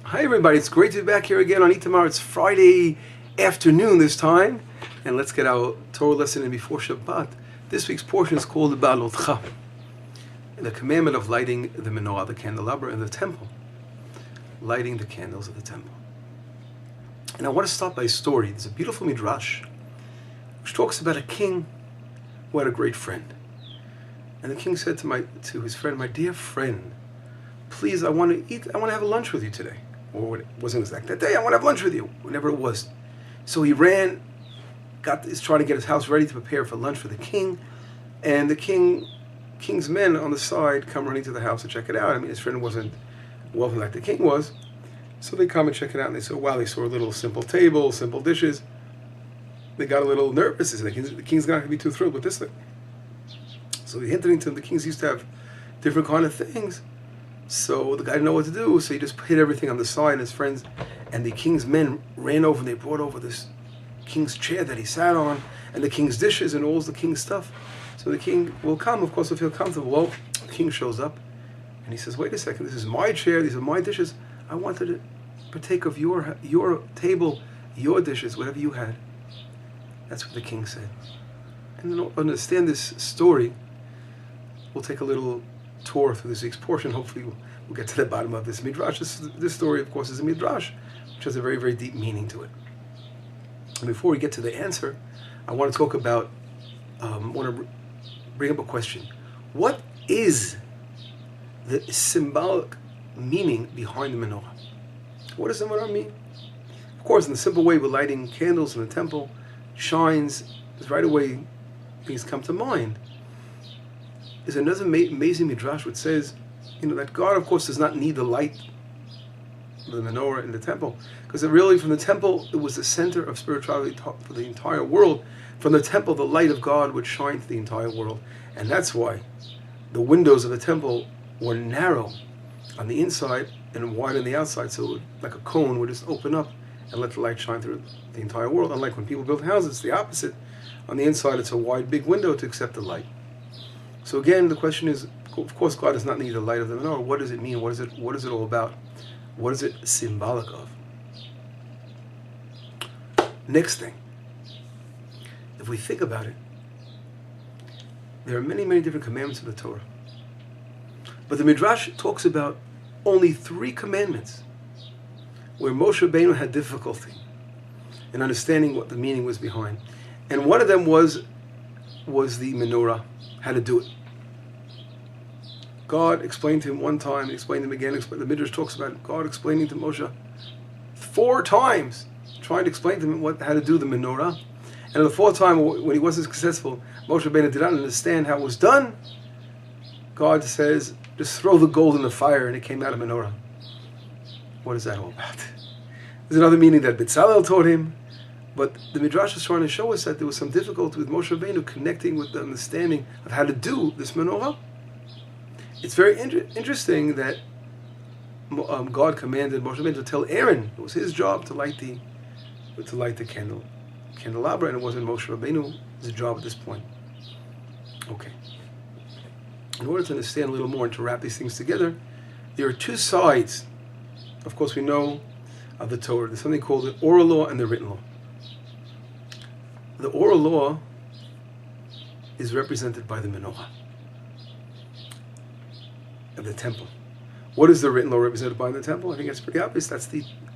Hi everybody, it's great to be back here again on Itamar. It's Friday afternoon this time, and let's get our Torah lesson in before Shabbat. This week's portion is called the Bihalotchah, the commandment of lighting the menorah, the candelabra in the temple, lighting the candles of the temple. And I want to start by a story. There's a beautiful midrash which talks about a king who had a great friend. And the king said to his friend, "My dear friend, please, I want to have a lunch with you today." Or it wasn't exact that day, "I want to have lunch with you," whenever it was. So he ran, is trying to get his house ready to prepare for lunch for the king, and the king's men on the side come running to the house to check it out. I mean, his friend wasn't wealthy like the king was, so they come and check it out, and they saw, wow, they saw a little simple table, simple dishes. They got a little nervous. They said, the king's not going to be too thrilled with this thing. So he hinted to him, the kings used to have different kind of things. So the guy didn't know what to do, so he just hid everything on the side, and his friends and the king's men ran over and they brought over this king's chair that he sat on, and the king's dishes and all the king's stuff. So the king will come, of course, will feel comfortable. Well, the king shows up, and he says, "Wait a second, this is my chair, these are my dishes. I wanted to partake of your table, your dishes, whatever you had." That's what the king said. And to understand this story, we'll take a little tour through this week's portion. Hopefully we'll get to the bottom of this midrash. This story, of course, is a midrash, which has a very, very deep meaning to it. And before we get to the answer, I want to talk about, bring up a question. What is the symbolic meaning behind the menorah? What does the menorah mean? Of course, in the simple way we're lighting candles in the temple, shines, right away things come to mind. There's another amazing midrash which says, that God, of course, does not need the light of the menorah in the temple, because really from the temple it was the center of spirituality for the entire world. From the temple the light of God would shine to the entire world, and that's why the windows of the temple were narrow on the inside and wide on the outside, so it would, like a cone, would just open up and let the light shine through the entire world. Unlike when people build houses, it's the opposite. On the inside it's a wide big window to accept the light. So again, the question is, of course, God does not need the light of the menorah. What does it mean? What is it all about? What is it symbolic of? Next thing, if we think about it, there are many, many different commandments in the Torah. But the Midrash talks about only 3 commandments where Moshe Rabbeinu had difficulty in understanding what the meaning was behind. And one of them was the menorah, how to do it. God explained to him one time, explained to him again. The Midrash talks about God explaining to Moshe 4 times, trying to explain to him how to do the menorah. And the 4th time, when he wasn't successful, Moshe Rabbeinu did not understand how it was done. God says, just throw the gold in the fire, and it came out of menorah. What is that all about? There's another meaning that Bezalel taught him, but the Midrash is trying to show us that there was some difficulty with Moshe Rabbeinu connecting with the understanding of how to do this menorah. It's very interesting that God commanded Moshe Rabbeinu to tell Aaron it was his job to light the candelabra, and it wasn't Moshe Rabbeinu's job at this point. Okay. In order to understand a little more and to wrap these things together, there are 2 sides. Of course, we know of the Torah. There's something called the Oral Law and the Written Law. The Oral Law is represented by the menorah of the temple. What is the Written Law represented by in the temple? I think it's pretty obvious.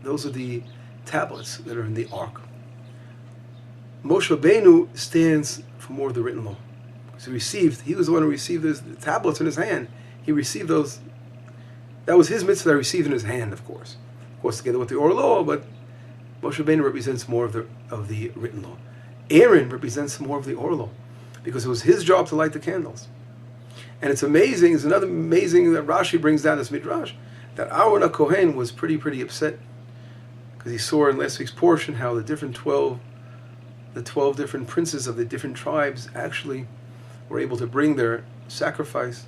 Those are the tablets that are in the ark. Moshe Rabbeinu stands for more of the Written Law. He was the one who received the tablets in his hand. He received those. That was his mitzvah that he received in his hand, of course. Of course, together with the Oral Law, but Moshe Rabbeinu represents more of the Written Law. Aaron represents more of the Oral Law, because it was his job to light the candles. And it's amazing, it's another amazing that Rashi brings down this midrash, that Aaron HaKohen was pretty upset, because he saw in last week's portion how the 12 different princes of the different tribes actually were able to bring their sacrifice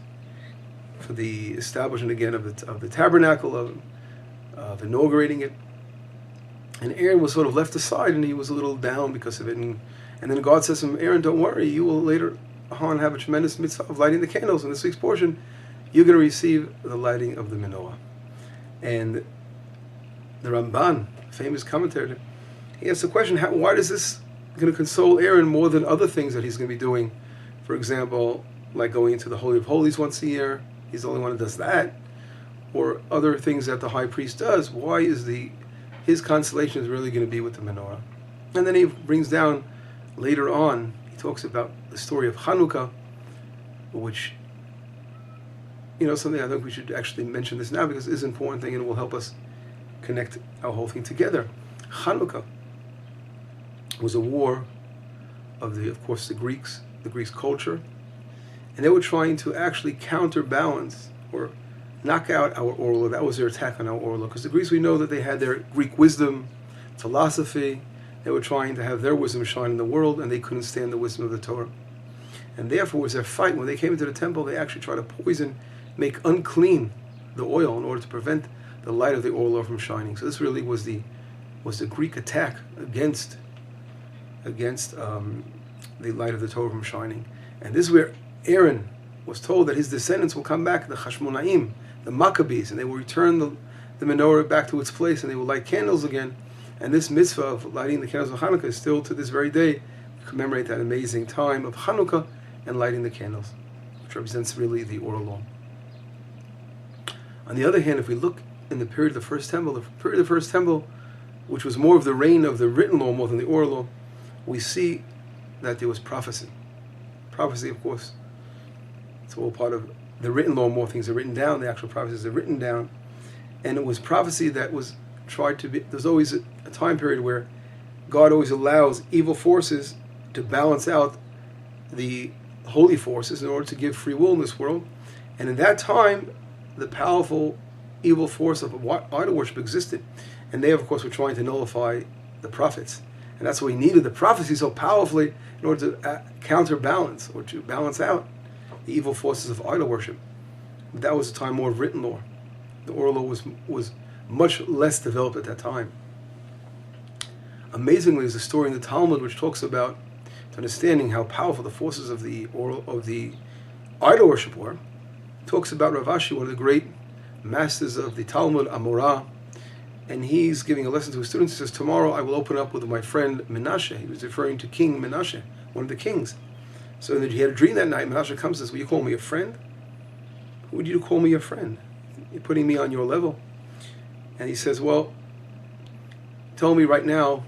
for the establishment again of the tabernacle, of inaugurating it. And Aaron was sort of left aside, and he was a little down because of it. And then God says to him, "Aaron, don't worry, you will later on have a tremendous mitzvah of lighting the candles. In this week's portion, you're going to receive the lighting of the menorah." And the Ramban, famous commentator, he asked the question, why is this going to console Aaron more than other things that he's going to be doing? For example, like going into the Holy of Holies once a year. He's the only one that does that. Or other things that the high priest does. Why is his consolation is really going to be with the menorah? And then he brings down, later on, he talks about the story of Hanukkah, which, something I think we should actually mention this now because it is an important thing and it will help us connect our whole thing together. Hanukkah was a war of course, the Greeks culture, and they were trying to actually counterbalance or knock out our oral law. That was their attack on our oral law, because the Greeks, we know that they had their Greek wisdom, philosophy. They were trying to have their wisdom shine in the world, and they couldn't stand the wisdom of the Torah. And therefore, it was their fight. When they came into the temple, they actually tried to poison, make unclean the oil in order to prevent the light of the oral law from shining. So this really was the Greek attack against the light of the Torah from shining. And this is where Aaron was told that his descendants will come back, the Hashmonaim, the Maccabees, and they will return the menorah back to its place, and they will light candles again. And this mitzvah of lighting the candles of Hanukkah is still to this very day, we commemorate that amazing time of Hanukkah and lighting the candles, which represents really the oral law. On the other hand, if we look in the period of the First Temple, which was more of the reign of the written law more than the oral law, we see that there was prophecy. Prophecy, of course, it's all part of the written law. More things are written down. The actual prophecies are written down. And it was prophecy that was tried to be... There's always a time period where God always allows evil forces to balance out the holy forces in order to give free will in this world. And in that time, the powerful evil force of idol worship existed. And they, of course, were trying to nullify the prophets. And that's why we needed the prophecy so powerfully in order to counterbalance or to balance out the evil forces of idol worship. But that was a time more of written law. The oral law was much less developed at that time. Amazingly, there's a story in the Talmud which talks about understanding how powerful the forces of the idol worship were. It talks about Rav Ashi, one of the great masters of the Talmud, Amorah, and he's giving a lesson to his students. He says, tomorrow I will open up with my friend Menashe. He was referring to King Menashe, one of the kings. So he had a dream that night. Menashe comes and says, will you call me a friend? Who would you call me a friend? You're putting me on your level. And he says, well, tell me right now,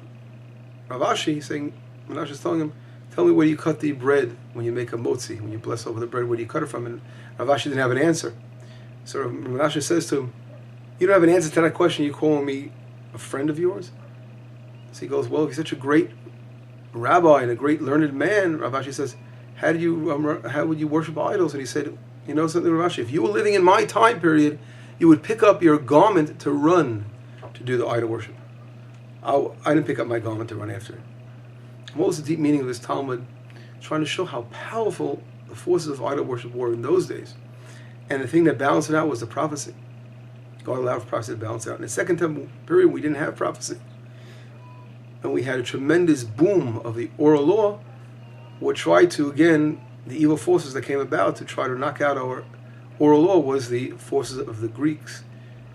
Rav Ashi, he's saying, Menashe is telling him, tell me where you cut the bread when you make a motzi, when you bless over the bread, where do you cut it from? And Rav Ashi didn't have an answer. So Menashe says to him, you don't have an answer to that question, you calling me a friend of yours? So he goes, well, if you're such a great rabbi and a great learned man, Rav Ashi says, how would you worship idols? And he said, you know something, Rav Ashi, if you were living in my time period, you would pick up your garment to run to do the idol worship. I didn't pick up my garment to run after it. What was the deep meaning of this Talmud? Trying to show how powerful the forces of idol worship were in those days. And the thing that balanced it out was the prophecy. God allowed prophecy to balance out. In the Second Temple period, we didn't have prophecy. And we had a tremendous boom of the oral law, which tried to, again, the evil forces that came about to try to knock out our oral law was the forces of the Greeks,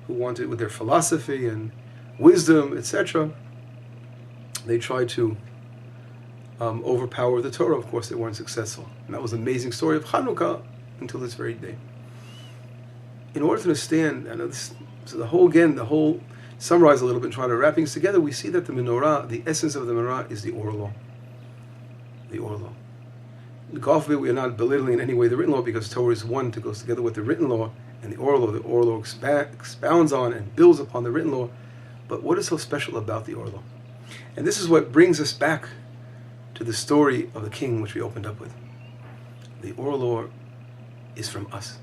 who wanted, with their philosophy and wisdom, etc., they tried to overpower the Torah. Of course, they weren't successful. And that was the amazing story of Hanukkah until this very day. In order to understand, so the whole summarize a little bit and try to wrap things together, we see that the menorah, the essence of the menorah, is the oral law. The oral law. God forbid we are not belittling in any way the written law, because Torah is one that goes together with the written law and the oral law. The oral law expounds on and builds upon the written law. But what is so special about the oral law? And this is what brings us back to the story of the king which we opened up with. The oral law is from us.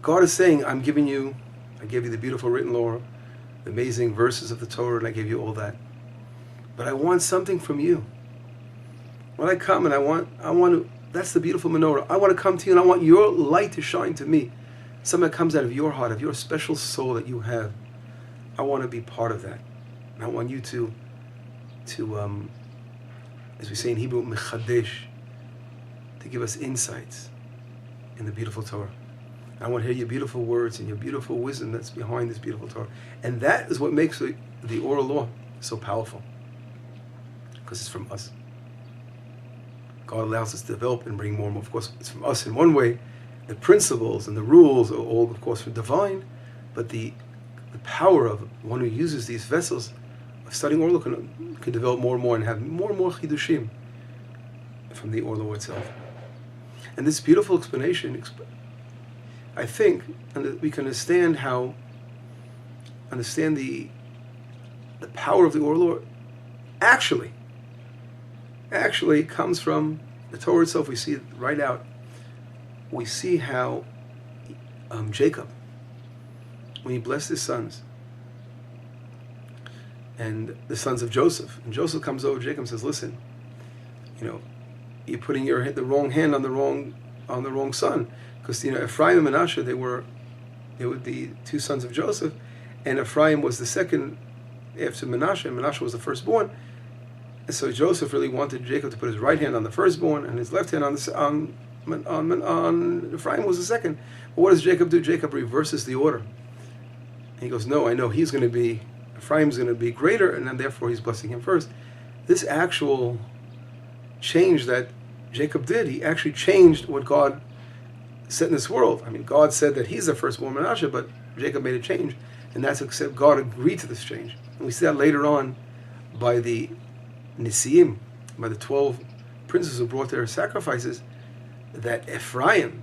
God is saying, I gave you the beautiful written law, the amazing verses of the Torah, and I gave you all that. But I want something from you. When I come and I want to, that's the beautiful menorah. I want to come to you and I want your light to shine to me. Something that comes out of your heart, of your special soul that you have. I want to be part of that. And I want you to as we say in Hebrew, mechadesh, to give us insights in the beautiful Torah. I want to hear your beautiful words and your beautiful wisdom that's behind this beautiful Torah. And that is what makes the oral law so powerful. Because it's from us. God allows us to develop and bring more and more. Of course, it's from us in one way. The principles and the rules are all, of course, from divine. But the power of one who uses these vessels of studying oral law can develop more and more and have more and more chidushim from the oral law itself. And this beautiful explanation, I think, and we can understand the power of the oral law actually comes from the Torah itself. We see it right out. We see how Jacob, when he blessed his sons, and the sons of Joseph, and Joseph comes over to Jacob and says, "Listen, you're putting the wrong hand on the wrong son, because Ephraim and Manasseh they were the two sons of Joseph, and Ephraim was the second after Manasseh, and Manasseh was the firstborn, and so Joseph really wanted Jacob to put his right hand on the firstborn and his left hand on Ephraim was the second. But what does Jacob do? Jacob reverses the order. And he goes, no, I know Ephraim's going to be greater, and then therefore he's blessing him first. This actual change that Jacob did, he actually changed what God said in this world. I mean, God said that he's the firstborn Manasseh, but Jacob made a change, and that's except God agreed to this change. And we see that later on by the Nisiim, by the 12 princes who brought their sacrifices, that Ephraim,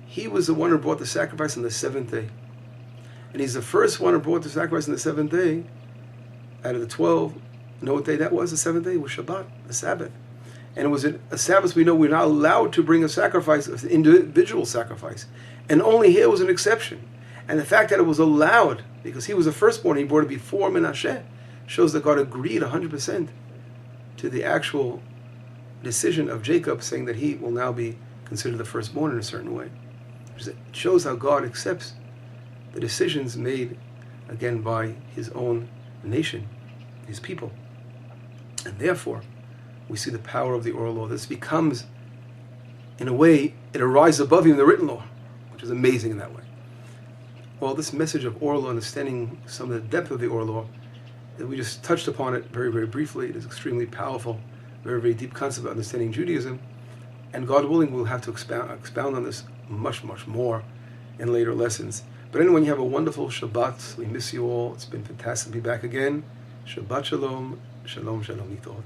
he was the one who brought the sacrifice on the seventh day. And he's the first one who brought the sacrifice on the seventh day out of the 12. You know what day that was? The seventh day was Shabbat, the Sabbath. And it was a Sabbath. We know we're not allowed to bring a sacrifice, an individual sacrifice. And only here was an exception. And the fact that it was allowed, because he was the firstborn, he brought it before Menashe, shows that God agreed 100% to the actual decision of Jacob, saying that he will now be considered the firstborn in a certain way. It shows how God accepts the decisions made, again, by his own nation, his people. And therefore, we see the power of the oral law. This becomes, in a way, it arises above even the written law, which is amazing in that way. Well, this message of oral law, understanding some of the depth of the oral law, we just touched upon it very, very briefly. It is extremely powerful, very, very deep concept of understanding Judaism. And God willing, we'll have to expound on this much, much more in later lessons. But anyway, you have a wonderful Shabbat. We miss you all. It's been fantastic to be back again. Shabbat shalom. Shalom, shalom, nitod.